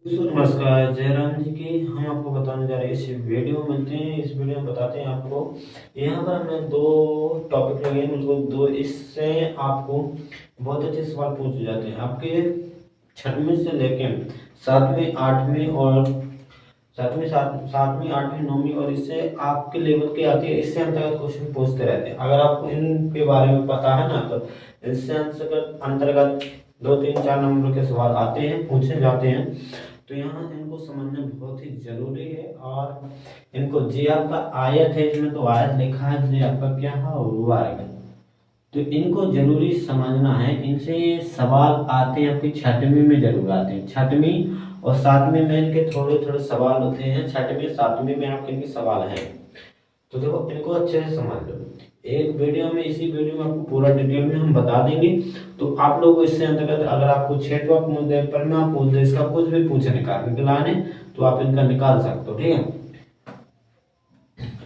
नमस्कार जयराम जी की हम आपको बताने जा रहे हैं इस वीडियो में मिलते हैं। इस वीडियो में बताते हैं आपको यहाँ पर हमने दो टॉपिक लगे हैं, मतलब दो, इससे आपको बहुत अच्छे सवाल पूछे जाते हैं आपके छठवीं से लेके सातवीं आठवीं और सातवीं आठवीं नौवीं, और इससे आपके लेवल के आती है। इससे अंतर्गत क्वेश्चन पूछते रहते हैं। अगर आपको इनके बारे में पता है ना, तो इससे अंतर्गत 2 3 4 नंबर के सवाल आते हैं, पूछे जाते हैं। तो यहाँ इनको समझना बहुत ही जरूरी है। और इनको जे आपका आयत है, इसमें तो आयत लिखा है, जे आपका क्या है वर्ग, तो इनको जरूरी समझना है। इनसे सवाल आते हैं, आपकी छठवीं में जरूर आते हैं। छठवीं और सातवीं में इनके थोड़े थोड़े सवाल होते हैं। छठवीं सातवीं में आपके इनके सवाल हैं, तो देखो इनको अच्छे से समझ लो। एक वीडियो में, इसी वीडियो में आपको पूरा डिटेल में हम बता देंगे। तो आप लोग इससे अंतर्गत अगर आपको क्षेत्रफल मुद्दे पर ना पूछ दे, इसका कुछ भी पूछने का निकलाने, तो आप इनका निकाल सकते हो। ठीक है,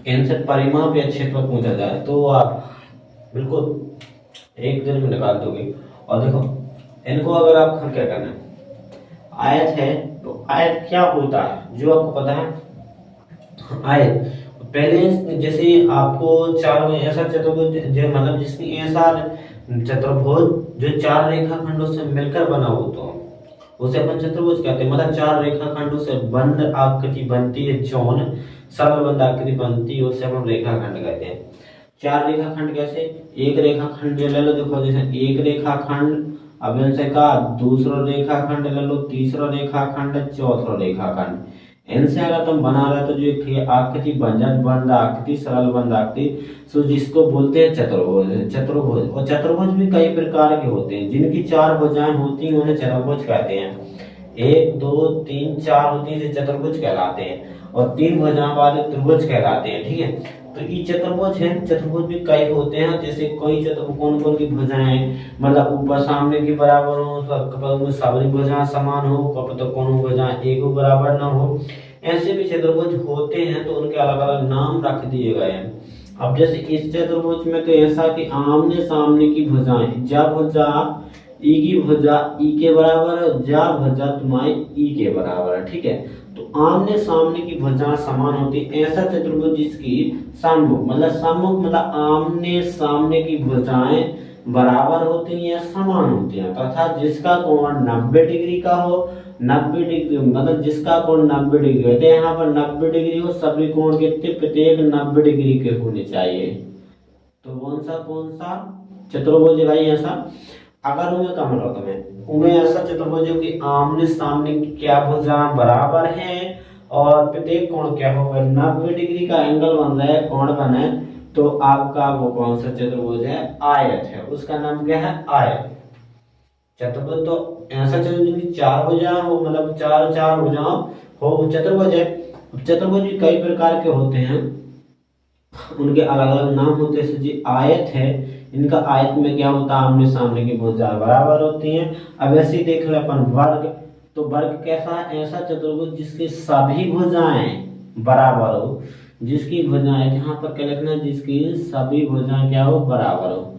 इनसे परिमाप या क्षेत्रफल पूछा जाए तो आप बिल्कुल एक दिन में निकाल दोगे। और देखो इनको अगर आप क्या करना है, आयत है तो आयत क्या होता है जो आपको पता है। आयत पहले जैसे आपको चार ऐसा चतुर्भुज जो मतलब जिसकी ऐसा चतुर्भुज जो चार रेखाखंडों से मिलकर बना हो, तो उसे अपन चतुर्भुज कहते हैं। मतलब चार रेखाखंडों से बंद आकृति बनती है, चौन सरल बंद आकृति बनती है, उसे हम रेखाखंड कहते हैं। चार रेखाखंड कैसे, एक रेखाखंड ले लो, देखो जैसे एक रेखाखंड, अब इनसे का दूसरा रेखाखंड ले लो, तीसरा रेखाखंड, चौथा रेखाखंड। इनसे अगर तुम बना रहे तो जो एक आकृति बंद आकृति सरल बंद आकृति, सो जिसको बोलते हैं चतुर्भुज। चतुर्भुज और चतुर्भुज भी कई प्रकार के होते हैं। जिनकी चार भुजाएं होती हैं उन्हें चतुर्भुज कहते हैं। एक दो तीन चार होती है चतुर्भुज कहलाते हैं, और तीन भुजाओं वाले त्रिभुज कहलाते हैं। ठीक है, तो ये चतुर्भुज है। चतुर्भुज भी कई होते हैं, जैसे कोई चतुर्भुज कौन कौन की भुजाएं, मतलब ऊपर सामने की बराबर हो, सभी भुजाएं समान हो, कब तो कौन भुजाएं एक बराबर ना हो, ऐसे भी चतुर्भुज होते हैं। तो उनके अलग अलग नाम रख दिए गए हैं। अब जैसे इस चतुर्भुज में तो ऐसा कि आमने सामने की भुजाएं, जा भुजा ई की भुजा ई के बराबर है, जा भुजा तुम्हारी ई के बराबर है। ठीक है, तो आमने सामने की भुजाएं समान होती है। ऐसा चतुर्भुज जिसकी सम्मुख मतलब आमने सामने की भुजाएं बराबर होती हैं या समान होती हैं, तथा जिसका कोण 90 डिग्री का हो। 90 डिग्री मतलब जिसका कोण 90 डिग्री होते हैं, यहाँ पर 90 डिग्री हो, सभी कोण कितने, प्रत्येक 90 डिग्री के होने चाहिए। तो कौन सा चतुर्भुज है भाई ऐसा। अगर उन्हें कहा मतलब तुम्हें उन्हें ऐसा चतुर्भुज हो कि आमने सामने की क्या भुजा बराबर है और प्रत्येक कोण क्या होगा, 90 डिग्री का एंगल बन रहा है, कोण बना है, तो आपका वो कौन सा चतुर्भुज है, आयत है। उसका नाम क्या है, आयत। चतुर्भुज तो ऐसा चतुर्भुज जिनकी चार भुजाएं हो, मतलब चार चार भुजाएं हो, वो चतुर्भुज है। चतुर्भुज भी कई प्रकार के होते हैं, उनके अलग अलग नाम होते हैं। जी आयत है, इनका आयत में क्या होता है, आमने सामने की भुजाएं बराबर होती हैं। अब ऐसे ही देख ले अपन वर्ग, तो वर्ग कैसा है, ऐसा चतुर्भुज जिसकी सभी भुजाएं बराबर हो। जिसकी भुजाएं यहाँ पर क्या लिखना है, जिसकी सभी भुजाएं क्या हो, बराबर हो।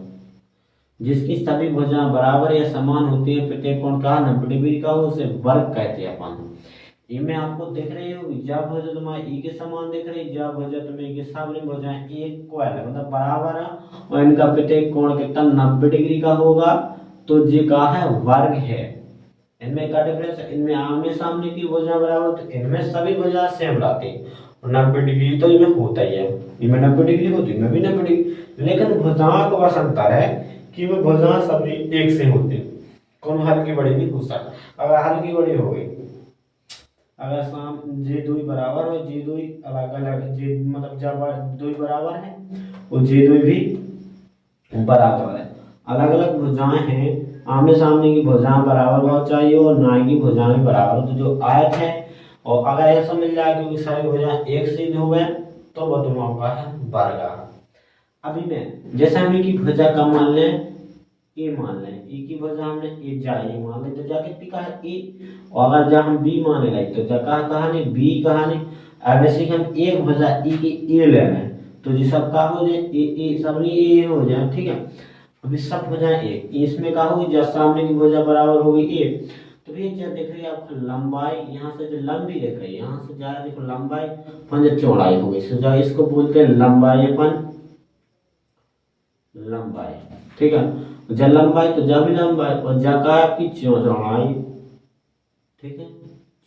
जिसकी सभी भुजाएं बराबर या समान होती है, प्रत्येक कोण का 90 डिग्री का हो, उसे वर्ग कहते हैं अपन। ये में आपको देख रहे हो, जा भुजा तुम्हारी ई के समान दिख रही, जा भुजा तुम्हें के सामने भुजाएं एक को है, मतलब बराबर है, और इनका प्रत्येक कोण कितना 90 डिग्री का होगा, तो ये का है, वर्ग है। इनमें क्या डिफरेंस है, इनमें आमने सामने की भुजा बराबर, तो इनमें सभी भुजा सेम रहती है, और 90 डिग्री तो इनमें होता ही है। इनमें 90 डिग्री होती है, इनमें भी 90 डिग्री, लेकिन भुजाओं का बस अंतर है कि वो भुजा सभी एक से होती है, कौन हल्की बड़ी नहीं हो सकता। अगर हल्की बड़ी हो गई, अगर साम जे दुई बराबर हो, जे दुई अलग अलग, जे मतलब जब दुई बराबर है और जे दुई भी बराबर है, अलग अलग भुजाएं हैं, आमने सामने की भुजाएं बराबर होनी चाहिए और ना की भुजाएं बराबर हो, तो जो आयत है। और अगर ऐसा मिल जाए क्योंकि सारी भुजाएं एक से हो गए, तो वह तुम्हारा है वर्ग। अभी में जैसे हम की भुजा का मान लें, ए मान लें, ए की भुजा हमने ए जा ए मान लें, तो जा कितनी का है, ए। और अगर जब हम बी माने लगे तो जा कहा नहीं, बी कहा नहीं। अब ऐसे हम एक भुजा ए की ए ले रहे हैं, तो जी सब का हो जाए ए ए, सब ए हो जाए। ठीक है, अभी सब भुजाएं ए, इसमें का होगी जब सामने की भुजा बराबर होगी ए, तो ये क्या दिख रही है आपको लंबाई, यहाँ से जो लंबी दिख रही है, यहाँ से जा रहा देखो लंबाई अपन जो चौड़ाई हो गई, तो इसको बोलते हैं लंबाई अपन लंबाई, ठीक है। जब लंबाई तो जब भी लंबाई और जगह आपकी चौड़ाई, ठीक है।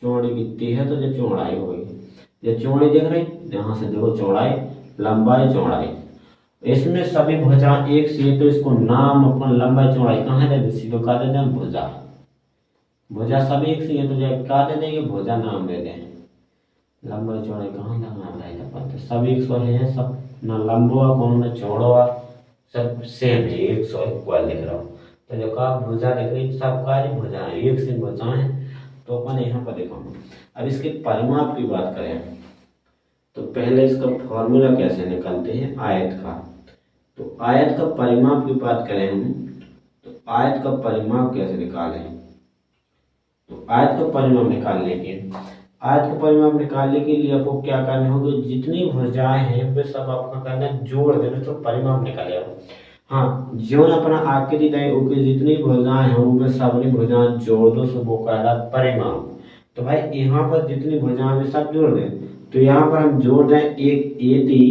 चौड़ी कितनी है तो जो चौड़ाई हो गई, ये चौड़ी दिख रही, यहाँ से देखो चौड़ाई लंबाई चौड़ाई, इसमें सभी भुजा एक से, तो इसको नाम अपन लंबाई चौड़ाई कहाँ दे दें, तो कहा देते हैं भुजा, भुजा सभी एक से, तो जब कहा दे देंगे भुजा नाम दे दें, लंबाई चौड़ाई कहाँ लगाना है अपन, तो सब एक सौ है, सब ना लंबो हुआ कौन ना चौड़ो हुआ, सब सेम है, एक सौ इक्वल दिख रहा हो। तो जो कहा भुजा दिख रही सब कार्य भुजा है, एक से भुजा है, तो अपन यहाँ पर देखो। अब इसके परिमाप की बात करें तो पहले इसका फॉर्मूला कैसे निकालते हैं आयत का, तो आयत का परिमाप की बात करें हम, तो आयत का परिमाप कैसे निकालें, तो आयत का परिमाप निकालने के लिए आपको क्या करना होगा, जितनी भुजाएं हैं वे सब आपका करना जोड़ देना, तो परिमाप निकालेगा। हाँ, जो अपना आकृति दे ओके जितनी भुजाएं हैं वो सबनी भुजाएं जोड़ दो, सो वो कहला परिमाप। तो भाई यहाँ पर जितनी भुजाएं हैं सब जोड़ दें, तो यहाँ पर हम जोड़ दें, एक ए थी,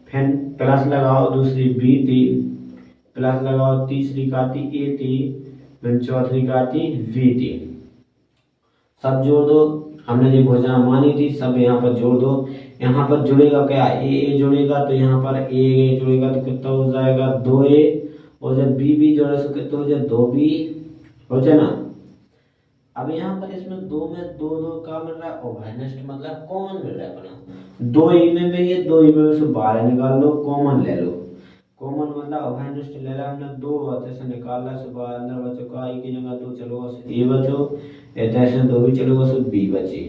फिर प्लस लगाओ, दूसरी बी थी, प्लस लगाओ, तीसरी का थी ए थी, फिर चौथी का थी वी थी, सब जोड़ दो। हमने जो भुजा मानी थी सब यहाँ पर जोड़ दो। यहाँ पर जुड़ेगा क्या, ए जुड़ेगा, तो यहाँ पर ए जुड़ेगा तो कितना हो जाएगा 2a, और जब बी जोड़े तो कितना हो जाए 2b हो जाए ना। अब यहाँ पर इसमें दो में दो का मिल रहा है ओवरनेस्ट, मतलब कॉमन मिल रहा है अपना, 2e में ये 2e में से 12 निकाल लो, कॉमन ले लो, कॉमन मतलब ओवरनेस्ट ले ला हमने, दो बातें से निकाला, सुबह अंदर बचो का ई की जगह 2 चलो ए बचो, ऐसे 2 भी चलो सो बी बची।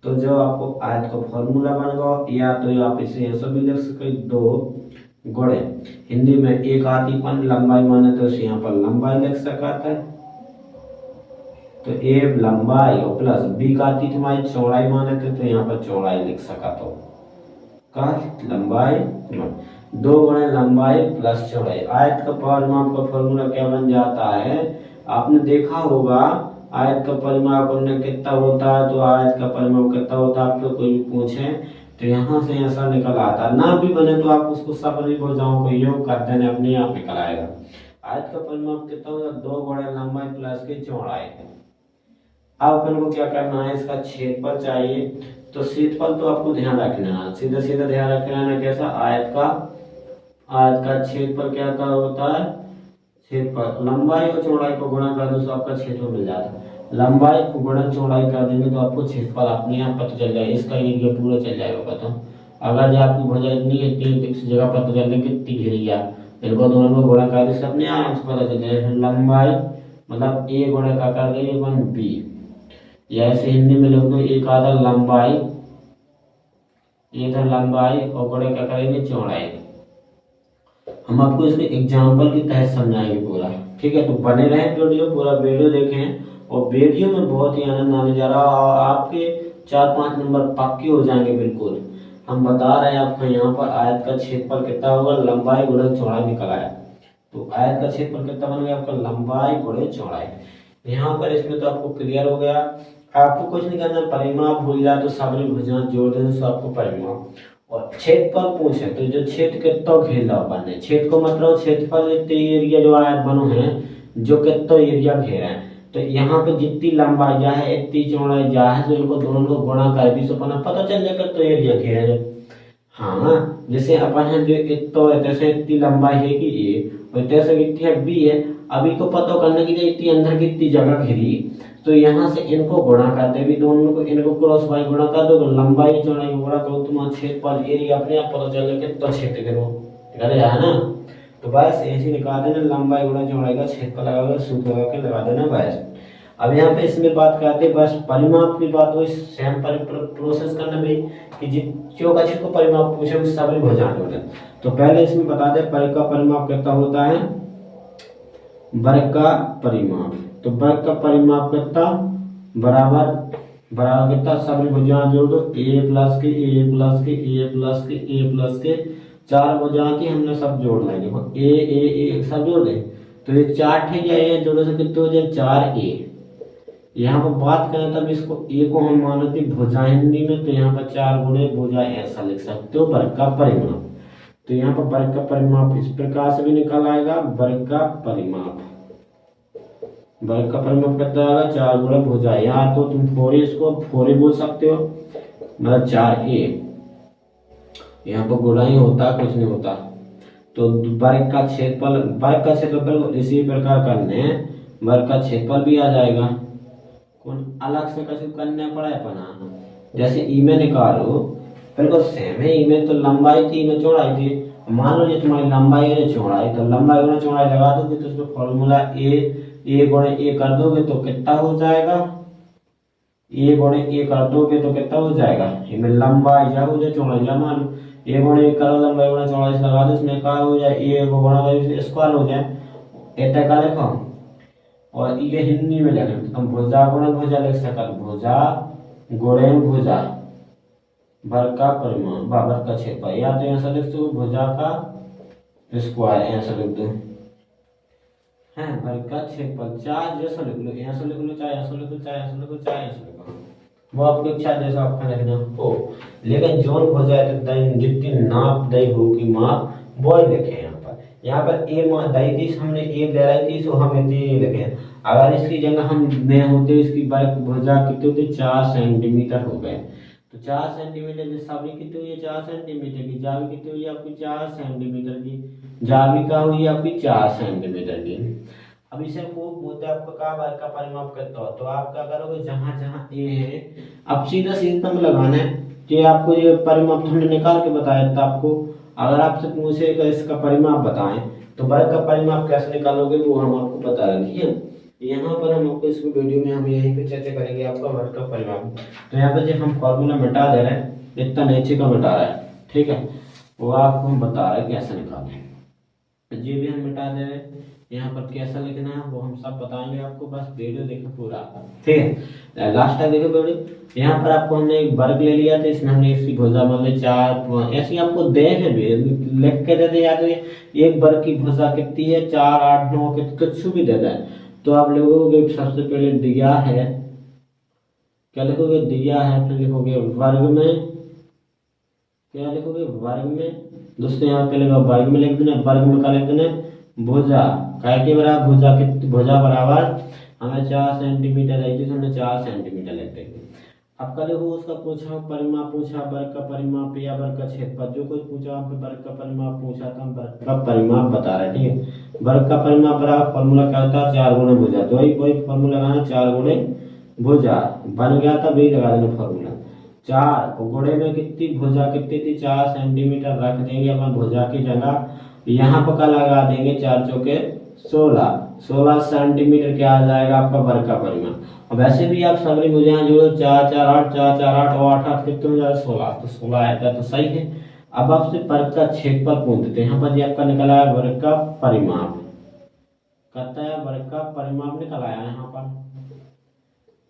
तो जो आपको आयत का फॉर्मूला बन गया, या तो आप इसे ऐसा भी लिख सकते 2 गुणे, हिंदी में एक आती पन लंबाई माने तो इसे यहाँ पर लंबाई लिख सकता है, तो ए लंबाई और प्लस बी का आती तुम्हारी चौड़ाई माने तो यहाँ पर चौड़ाई लिख सका, तो का लंबाई 2 गुणे लंबाई प्लस चौड़ाई। आयत का परिमाप का फॉर्मूला क्या बन जाता है, आपने देखा होगा आयत का परिमाप हमने कितना होता है, तो आयत का परिमाप कितना होता है, आपको कोई भी पूछे तो यहाँ से ऐसा निकल आता, ना भी बने तो आप उसको सब भुजाओं को योग कर देने, अपने आप निकल आएगा। आयत का परिमाप कितना होगा 2 गुणे लंबाई प्लस की चौड़ाई। अब अपन को क्या करना है, इसका क्षेत्रफल चाहिए, तो क्षेत्रफल तो आपको ध्यान रखना है, सीधा सीधा ध्यान रखना है कैसा, आयत का क्षेत्रफल क्या होता है, क्षेत्रफल लंबाई और चौड़ाई को गुणा कर दो तो आपका क्षेत्रफल मिल जाता है, लंबाई को गुणा चौड़ाई कर देंगे तो आपको क्षेत्रफल अपने आप पता चल जाएगा, इसका एरिया पूरा चल जाएगा पता। अगर जो आपकी भुजा इतनी है इस जगह पता चल जाए कितनी घेरी है, इनको दोनों को गुणा कर दे अपने आप से पता चल जाएगा। लंबाई मतलब ए गुणा का कर देंगे अपन बी, या ऐसे हिंदी में लिख दो, एक आधा लंबाई, इधर लंबाई और गुणा क्या करेंगे चौड़ाई। हम आपको इसके एग्जाम्पल की तहत समझाएंगे पूरा, ठीक है। तो बने रहे वीडियो, पूरा वीडियो देखें, और वीडियो में बहुत ही आनंद आने जा रहा है, और आपके 4-5 नंबर पक्के हो जाएंगे बिल्कुल। हम बता रहे हैं आपको यहाँ पर आयत का क्षेत्रफल कितना होगा, लंबाई गुणे चौड़ाई निकल आया, तो आयत का क्षेत्रफल कितना बन गया आपका, लंबाई गुणे चौड़ाई। यहाँ पर इसमें तो आपको क्लियर हो गया, आपको कुछ नहीं करना, परिमाप भूल जाए तो सारी भुजाएं जोड़ देने से आपको परिमाप। और क्षेत्रफल पूछे तो जो क्षेत्र कितना घेर अपन ने, क्षेत्र को मतलब क्षेत्रफल एरिया जो आयत बनो है जो कितना एरिया घेरा है, तो यहाँ पे जितनी लंबाई जा है इतनी चौड़ाई जा है, तो इनको दोनों को गुणा कर भी पता चल जाएगा तो एरिया घेरा है। हाँ, जैसे अपन है जो इतना जैसे इतनी लंबाई है कि ए, और जैसे कितनी है बी है, अभी को पता करने के लिए इतनी अंदर कितनी जगह घेरी, तो यहाँ से इनको गुणा करते भी दोनों को, इनको क्रॉस बाय गुणा कर दो, लंबाई चौड़ाई को गुणा करो, तुम्हारा क्षेत्रफल एरिया अपने आप पता चल जाएगा कितना क्षेत्र करो है ना। तो बस ऐसे निकाल देना, लंबाई गुणा चौड़ाई का क्षेत्रफल लगा सूत्र लगा के लगा देना बस। अब यहाँ पे इसमें बात करते बस परिमाप की बात हो, सेम प्रोसेस करना भाई कि जो का को परिमाप पूछे उस सब हो जाना। तो पहले इसमें बता दे वर्ग का परिमाप कितना होता है, वर्ग का परिमाप, तो वर्ग का परिमाप कितना बराबर कितना, सभी भुजाएं जोड़ दो, ए प्लस के ए प्लस के ए प्लस के ए प्लस के, 4 भुजाएं थी हमने सब जोड़ लेंगे, देखो ए सब जोड़ दे, तो ये 4 थे या ए जोड़े से कितने हो जाए 4a, यहाँ पर बात करें तब इसको ए को हम मानते भुजा हिंदी में, तो यहाँ पर 4 गुणे भुजा ऐसा लिख सकते हो वर्ग का परिमाप। तो यहाँ पर वर्ग का परिमाप इस प्रकार से भी निकल आएगा, वर्ग का परिमाप, वर्ग का परिमाप कितना आएगा 4 गुणे भुजा, या तो तुम 4a इसको 4a बोल सकते हो, मतलब 4a, यहाँ पर गुणा ही होता कुछ नहीं होता। तो वर्ग का क्षेत्रफल, वर्ग का क्षेत्रफल इसी प्रकार करने वर्ग का क्षेत्रफल भी आ जाएगा, कौन अलग से कैसे करना पड़ा है बनाना। जैसे ई में निकालो बिल्कुल सेम है, ई में तो लंबाई थी, ई में चौड़ाई थी, मान लो ये तुम्हारी लंबाई है चौड़ाई, तो लंबाई गुणा चौड़ाई लगा दोगे तो उसमें फॉर्मूला ए गुणे ए कर दोगे तो कितना हो जाएगा, ए गुणे ए कर दोगे तो कितना हो जाएगा, इनमें लंबाई जा हो जाए चौड़ाई जा, मान लो ए गुणे ए करो लंबाई गुणा चौड़ाई से लगा दो, इसमें क्या हो जाए ए को गुणा करो स्क्वायर हो जाए, इतना का लिखो। और ये हिंदी में लिखें हम भुजा गुणे भुजा लिख सकते, भुजा गुणे भुजा वर्ग का परिमाण वर्ग का क्षेत्रफल, या तो ऐसा लिख दो भुजा का स्क्वायर ऐसा लिख दो है, वर्ग का क्षेत्रफल, चाहे जैसा लिख लो, ऐसा लिख लो, चाहे ऐसा लिख लो, चाहे ऐसा लिख लो, चाहे ऐसा लिख लो, वो आपकी इच्छा जैसा आपका लिखना हो। लेकिन जोन हो जाए तो जितनी नाप दई होगी माप वो ही लिखे यहाँ पर ए दई थी हमने ए ले रही थी, सो हम इतनी लिखे। अगर इसकी जगह हम में होते इसकी वर्ग भुजा कितने होते 4 सेंटीमीटर हो गए, तो 4 सेंटीमीटर की साबी कितनी हुई है 4 सेंटीमीटर की, जावी कितनी हुई है आपकी 4 सेंटीमीटर की, जावी का हुई है आपकी 4 सेंटीमीटर की। अब इसे को बोलते हैं आपका का वर्ग का परिमाप करता हो, तो आप क्या करोगे जहां जहां ए है अब सीधा सीधा लगाना है कि आपको ये परिमाप हमने निकाल के बताया था आपको। अगर आपसे पूछेगा इसका परिमाप बताएं तो वर्ग का परिमाप कैसे निकालोगे वो हम आपको बता रहे हैं, ठीक है। यहाँ पर हम आपको इस वीडियो में हम यहीं पे चर्चा करेंगे आपका वर्ग का परिमाप। तो यहाँ पर जब हम फॉर्मूला मिटा दे रहे हैं, इतना नीचे का मिटा रहा है, ठीक है, वो आपको हम बता रहे हैं कैसे निकालें। ये भी हम मिटा दे रहे हैं, यहाँ पर कैसा लिखना है वो हम सब बताएंगे आपको, बस वीडियो देखो पूरा, ठीक है, लास्ट तक देखो वीडियो। यहाँ पर आपको हमने एक वर्ग ले लिया था, इसमें हमने इसकी भुजा मान ली 4, ऐसे आपको दे है लिख के दे दे, या तो एक वर्ग की भुजा कितनी है 4 8 9 कुछ भी दे दे, तो आप लिखोगे सबसे पहले दिया है, क्या लिखोगे दिया है, फिर लिखोगे वर्ग में, क्या लिखोगे वर्ग में, दोस्तों यहाँ पे लगा वर्ग में लिख देना, वर्ग में क्या लिख देना भुजा, काय के बराबर भुजा कितनी, भुजा बराबर हमें 4 सेंटीमीटर है तो हमने 4 सेंटीमीटर लिख देंगे। अब कल हो उसका पूछा परिमाप, पूछा वर्ग का परिमाप या वर्ग का क्षेत्रफल, जो कुछ पूछा आप वर्ग का परिमाप पूछा था, हम वर्ग का परिमाप बता रहे, ठीक है। वर्ग का परिमाप बराबर फॉर्मूला क्या होता है 4 गुणे भुजा, तो वही फॉर्मूला लगाना 4 गुणे भुजा बन गया था, वही लगा देना फॉर्मूला 4 गुणे में कितनी भुजा कितनी थी 4 सेंटीमीटर रख देंगे अपन भुजा की जगह, यहाँ पर का लगा देंगे 4 चौके 16 सेंटीमीटर क्या आ जाएगा आपका वर्ग का परिमाप। और वैसे भी आप सभी मुझे यहाँ जो 4 4 8 4 4 8 और 8 8 कितने हो जाएगा 16, तो 16 आएगा तो सही है। अब आपसे वर्ग का क्षेत्रफल पूछ देते हैं, यहाँ पर आपका निकला है वर्ग का परिमाप, कहता है वर्ग का परिमाप निकल आया यहाँ पर,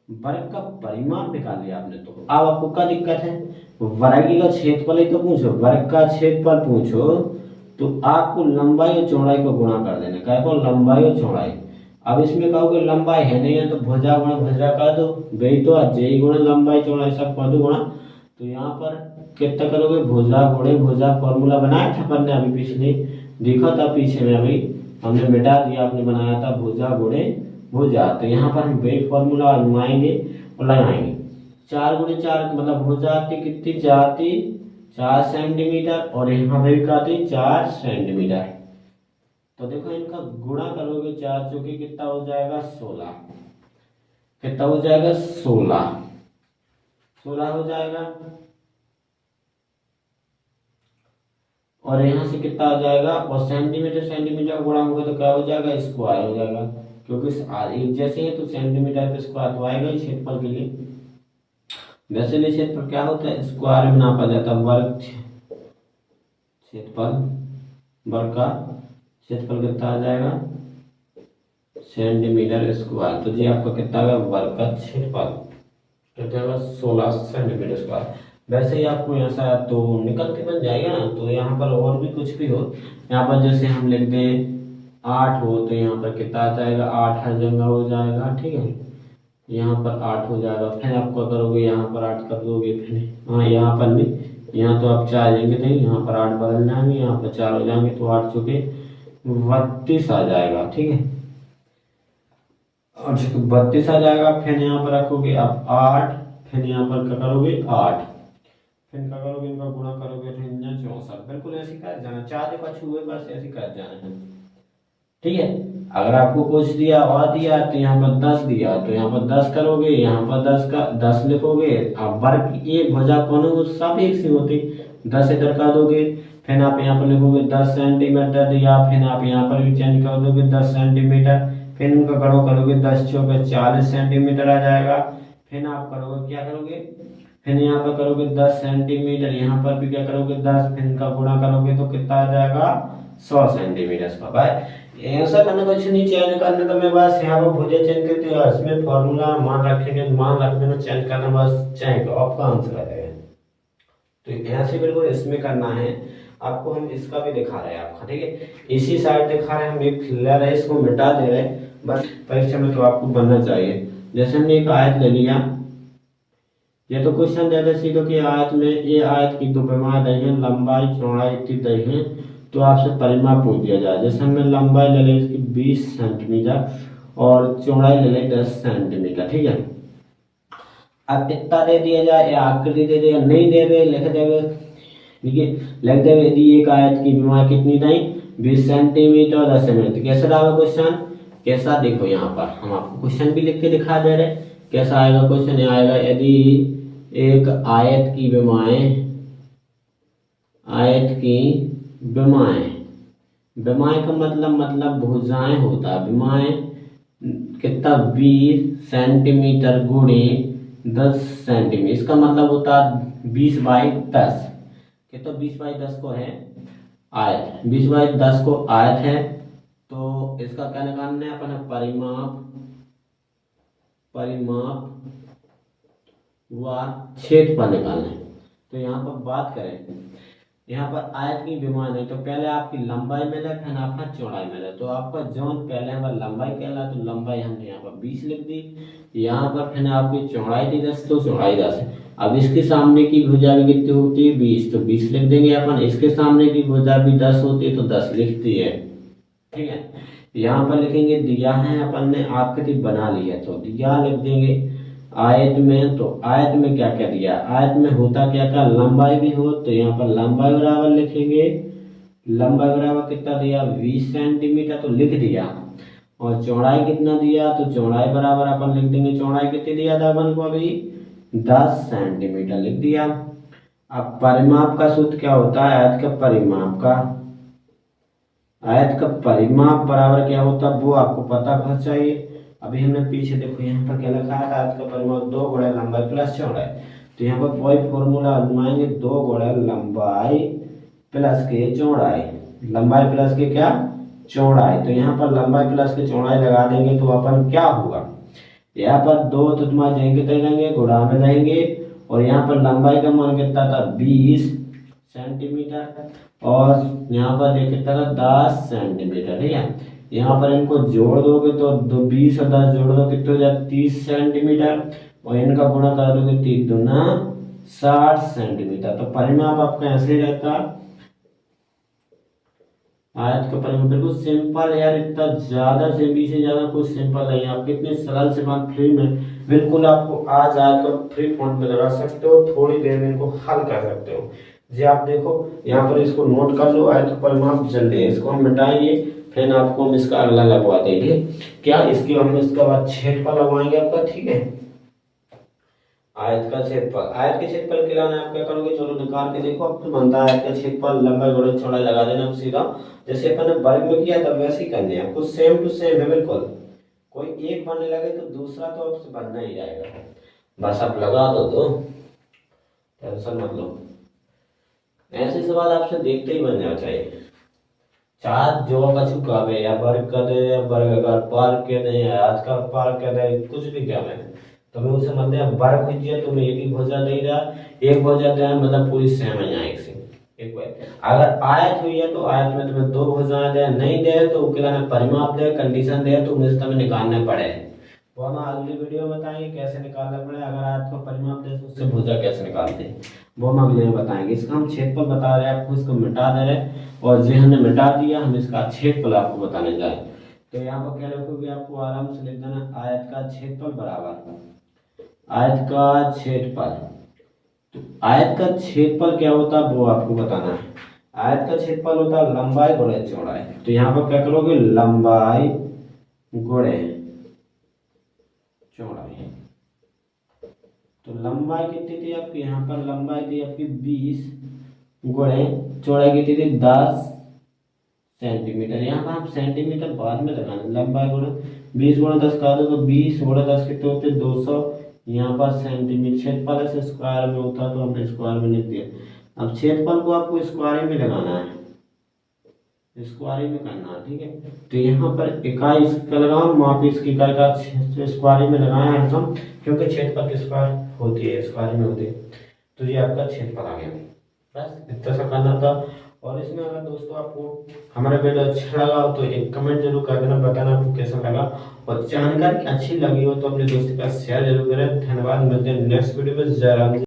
वर्ग का परिमाप निकाल लिया आपने। तो अब आपको क्या दिक्कत है, वर्ग का क्षेत्रफल ही तो पूछो, वर्ग का क्षेत्रफल पूछो तो आपको लंबाई और चौड़ाई को गुणा कर देना, क्या को लंबाई और चौड़ाई। अब इसमें कहोगे लंबाई है नहीं है तो भुजा गुणा भुजा कर दो, वही तो जे गुणा लंबाई चौड़ाई सब कर दो गुणा, तो यहाँ पर कितना करोगे भुजा गुणे भुजा, फॉर्मूला बनाया था अपन ने अभी पिछले देखा था पीछे में, अभी हमने मिटा दिया, आपने बनाया था भुजा गुणे भुजा, तो यहाँ पर हम वही फॉर्मूला अनुमाएंगे और लगाएंगे 4 गुणे 4 मतलब भुजा की कितनी जाती 4 सेंटीमीटर और यहाँ पे भी आती 4 सेंटीमीटर, तो देखो इनका गुणा करोगे 4 चौके कितना हो जाएगा 16, कितना हो जाएगा 16 हो जाएगा, और यहाँ से कितना आ जाएगा, और सेंटीमीटर सेंटीमीटर गुणा होगा तो क्या हो जाएगा स्क्वायर हो जाएगा, क्योंकि एक जैसे है तो सेंटीमीटर पे स्क्वायर तो आएगा ही क्षेत्रफल के लिए। वैसे भी क्षेत्रफल क्या होता है स्क्वायर में नापा जाता है, वर्ग क्षेत्रफल, वर्ग का क्षेत्रफल कितना आ जाएगा सेंटीमीटर स्क्वायर, तो जी आपका कितना आएगा वर्ग का क्षेत्रफल कितना आएगा 16 सेंटीमीटर स्क्वायर। वैसे ही आपको ऐसा तो निकल के बन जाएगा ना, तो यहाँ पर और भी कुछ भी हो, यहाँ पर जैसे हम लिख दें 8 हो तो यहाँ पर कितना आ जाएगा 8 हर जगह हो जाएगा, ठीक है, यहाँ पर 8 हो जाएगा। फिर आप क्या करोगे, यहाँ पर 8 कर दोगे। फिर हाँ यहाँ पर भी, यहाँ तो आप 4 लेंगे नहीं, यहाँ पर 8 बदल जाएंगे, यहाँ पर 4 हो जाएंगे, तो 8 चुके 32 आ जाएगा। ठीक है, और 32 आ जाएगा। फिर यहाँ पर रखोगे आप 8, फिर यहाँ पर क्या करोगे 8, फिर क्या करोगे, इनका गुणा करोगे, फिर 64। बिल्कुल ऐसे कर जाना, 4 जो कछु हुए बस ऐसे कर जाना है। ठीक है, अगर आपको कुछ दिया और दिया तो यहाँ पर 10 दिया तो यहाँ पर 10 करोगे, यहाँ पर 10 का 10 लिखोगे। अब वर्ग की एक भुजा कौन है, वो सब एक सी होती, 10 इधर कर दोगे। फिर आप यहाँ पर लिखोगे 10 सेंटीमीटर दिया, फिर आप यहाँ पर भी चेंज कर दोगे 10 सेंटीमीटर। फिर उनका गणो करोगे, 10 चौके 40 सेंटीमीटर आ जाएगा। फिर आप करोगे, क्या करोगे, फिर यहाँ पर करोगे 10 सेंटीमीटर, यहाँ पर भी क्या करोगे 10, फिर इनका गुणा करोगे तो कितना आ जाएगा 100 सेंटीमीटर का। भाई ऐसा करने कुछ नहीं, चेंज करने तो मैं बस यहाँ पर भुजा चेंज करती हूँ, इसमें फॉर्मूला मान रखेंगे, मान रख देना, चेंज करना बस चेंज आपका आंसर आ जाएगा। तो यहाँ से बिल्कुल इसमें करना है आपको, हम इसका भी दिखा रहे हैं आपका। ठीक है, इसी साइड दिखा रहे हैं हम, एक क्लियर है, इसको मिटा दे रहे हैं बस, परीक्षा में तो आपको बनना चाहिए। जैसे हमने एक आयत ले लिया, ये तो क्वेश्चन दे दे सीधो कि आयत में ये आयत की दो पैमाने दी हैं, लंबाई चौड़ाई इतनी दी हैं, तो आपसे परिमाप पूछ दिया जाए। जैसे हमने लंबाई ले ली इसकी 20 सेंटीमीटर और चौड़ाई ले ली 10 सेंटीमीटर। ठीक है, अब इतना दे दिया जाए या आकृति दे दिया, नहीं दे दे लिख देवे, देखिए लिख देवे यदि एक आयत की पैमाने कितनी दी 20 सेंटीमीटर और 10 सेंटीमीटर। कैसा रहा क्वेश्चन, कैसा, देखो यहाँ पर हम आपको क्वेश्चन भी लिख के दिखा दे रहे, कैसा आएगा क्वेश्चन। आएगा यदि एक आयत की विमाएं, आयत की विमाएं, विमाएं का मतलब भुजाएं होता है, विमाएं कितना 20 सेंटीमीटर गुणे 10 सेंटीमीटर, इसका मतलब होता है 20/10, कितना 20/10 को है आयत, 20/10 को आयत है। तो इसका क्या निकालना है अपना परिमाप, परिमाप व क्षेत्रफल निकालना है। तो यहाँ पर बात करें, यहाँ पर आयत की विमान है, तो पहले आपकी लंबाई मिले, फिर आपका चौड़ाई मिले। तो आपका जोन पहले हमारा लंबाई कहला, तो लंबाई हमने यहाँ पर 20 लिख दी, यहाँ पर फिर आपकी चौड़ाई थी 10, तो चौड़ाई 10 है। अब इसके सामने की भुजा भी कितनी होती है 20, तो 20 लिख देंगे अपन। इसके सामने की भुजा भी 10 होती है, तो 10 लिखती है। ठीक है, यहाँ पर लिखेंगे दिया है, अपन ने आकृति बना ली है, तो दिया लिख देंगे। आयत में, तो आयत में क्या क्या दिया, आयत में होता क्या क्या, लंबाई भी हो, तो यहाँ पर लंबाई बराबर लिखेंगे, लंबाई बराबर कितना दिया 20 सेंटीमीटर, तो लिख दिया। और चौड़ाई कितना दिया, तो चौड़ाई बराबर अपन लिख देंगे, चौड़ाई कितनी दिया था अपन को अभी 10 सेंटीमीटर लिख दिया। अब परिमाप का सूत्र क्या होता है, आयत का परिमाप का, आयत का परिमाप बराबर क्या होता है वो आपको पता होना चाहिए। अभी हमने पीछे देखो यहाँ पर क्या लिखा है, आयत का परिमाप 2 गुणा लंबाई प्लस चौड़ाई। तो यहाँ पर वही फॉर्मूला आजमाएंगे, 2 गुणा लंबाई प्लस के चौड़ाई, लंबाई प्लस के क्या चौड़ाई। तो यहाँ पर लंबाई प्लस के चौड़ाई लगा देंगे तो अपन क्या होगा, यहाँ पर 2 तो तुम्हारे जाएंगे तय रहेंगे, गुणा में रहेंगे, और यहाँ पर लंबाई का मान कितना था 20 सेंटीमीटर, और यहाँ पर कितना था 10 सेंटीमीटर। ठीक है, यहाँ पर इनको जोड़ दोगे तो 20 और 10 जोड़ दो कितने हो जाए 30 सेंटीमीटर, और इनका गुणा कर दोगे 3 दूना 60 सेंटीमीटर। तो परिमाप आपका ऐसे रहता, आयत का परिमाप बिल्कुल सिंपल यार, इतना ज्यादा से भी से ज्यादा कुछ सिंपल नहीं, आप कितने सरल से बात फ्री में बिल्कुल आपको आज आयत को फ्री फॉन्ट में लगा सकते हो, थोड़ी देर में इनको हल कर सकते हो। जी आप देखो यहाँ पर इसको नोट कर लो, आयत का परिमाप जल्दी, इसको हम मिटाएंगे, फिर आपको हम इसका अगला लगवा देंगे क्या, इसकी हम इसका बाद क्षेत्रफल लगवाएंगे आपका। ठीक है, आयत का क्षेत्रफल, आयत के क्षेत्रफल के लिए आप क्या करोगे, चलो निकाल के देखो, अब तो बनता है आयत का क्षेत्रफल लंबाई गुणा चौड़ाई लगा देना अब सीधा, जैसे अपन ने वर्ग में किया था वैसे ही करने हैं, कुछ सेम टू सेम है बिल्कुल, कोई एक बनने लगे तो दूसरा तो अब बनना ही जाएगा, बस आप लगा दो टेंशन मत लो। ऐसे सवाल आपसे देखते ही बन जाना चाहिए, चार जो कछु कहे या वर्ग कर दे या वर्गाकार पार के दे या आज का पार कर दे, कुछ भी क्या मैंने तुम्हें उसे मध्य वर्ग कीजिए, तुम्हें एक ही भुजा दे रहा, एक भुजा दे मतलब पूरी सेम है यहाँ एक से एक बार। अगर आयत हुई है तो आयत में तुम्हें 2 भुजाएं दे, नहीं दे तो उसके लिए परिमाप दे, कंडीशन दे तो मुझे तुम्हें निकालने पड़े, वो हम अगली वीडियो में बताएंगे कैसे निकालना पड़े। अगर आयत का परिमाप दे तो उससे भुजा कैसे निकालते हैं वो हम अगले में बताएंगे। इसका हम क्षेत्रफल बता रहे हैं आपको, इसको मिटा दे रहे हैं और जो हमने मिटा दिया हम इसका क्षेत्रफल आपको बताने जाए। तो यहाँ पर क्या लिखोगे, आपको आराम से लिख देना आयत का क्षेत्रफल बराबर आयत का क्षेत्रफल। तो आयत का क्षेत्रफल क्या होता है वो आपको बताना है। आयत का क्षेत्रफल होता है लंबाई गुणे चौड़ाई। तो यहाँ पर क्या करोगे, लंबाई गुणे चौड़ाई। तो लंबाई कितनी थी आपकी, यहाँ पर लंबाई थी आपकी 20 गुणे चौड़ाई कितनी थी 10 सेंटीमीटर। यहाँ पर हम सेंटीमीटर बाद में लगाना, लंबाई गुणे 20 गुणे 10 का दो तो 20 गुणे 10 कितने होते 200। यहाँ पर सेंटीमीटर क्षेत्रफल से स्क्वायर में होता तो हमने स्क्वायर में लिख दिया। अब क्षेत्रफल को आपको स्क्वायर में लगाना है, स्क्वायर में करना है, ठीक है। तो यहाँ पर इकाई इसका लगाओ, माप इसकी इकाई का स्क्वायर में लगाए हैं हम, क्योंकि क्षेत्रफल की स्क्वायर होती है, स्क्वायर में होती है। तो ये आपका क्षेत्रफल आ गया। बस इतना सा करना था। और इसमें अगर दोस्तों आपको हमारा वीडियो अच्छा लगा हो तो एक कमेंट जरूर कर देना, बताना आपको कैसा लगा। और जानकारी अच्छी लगी हो तो अपने दोस्तों के साथ शेयर जरूर करें। धन्यवाद, मिलते हैं नेक्स्ट वीडियो में। जय राम।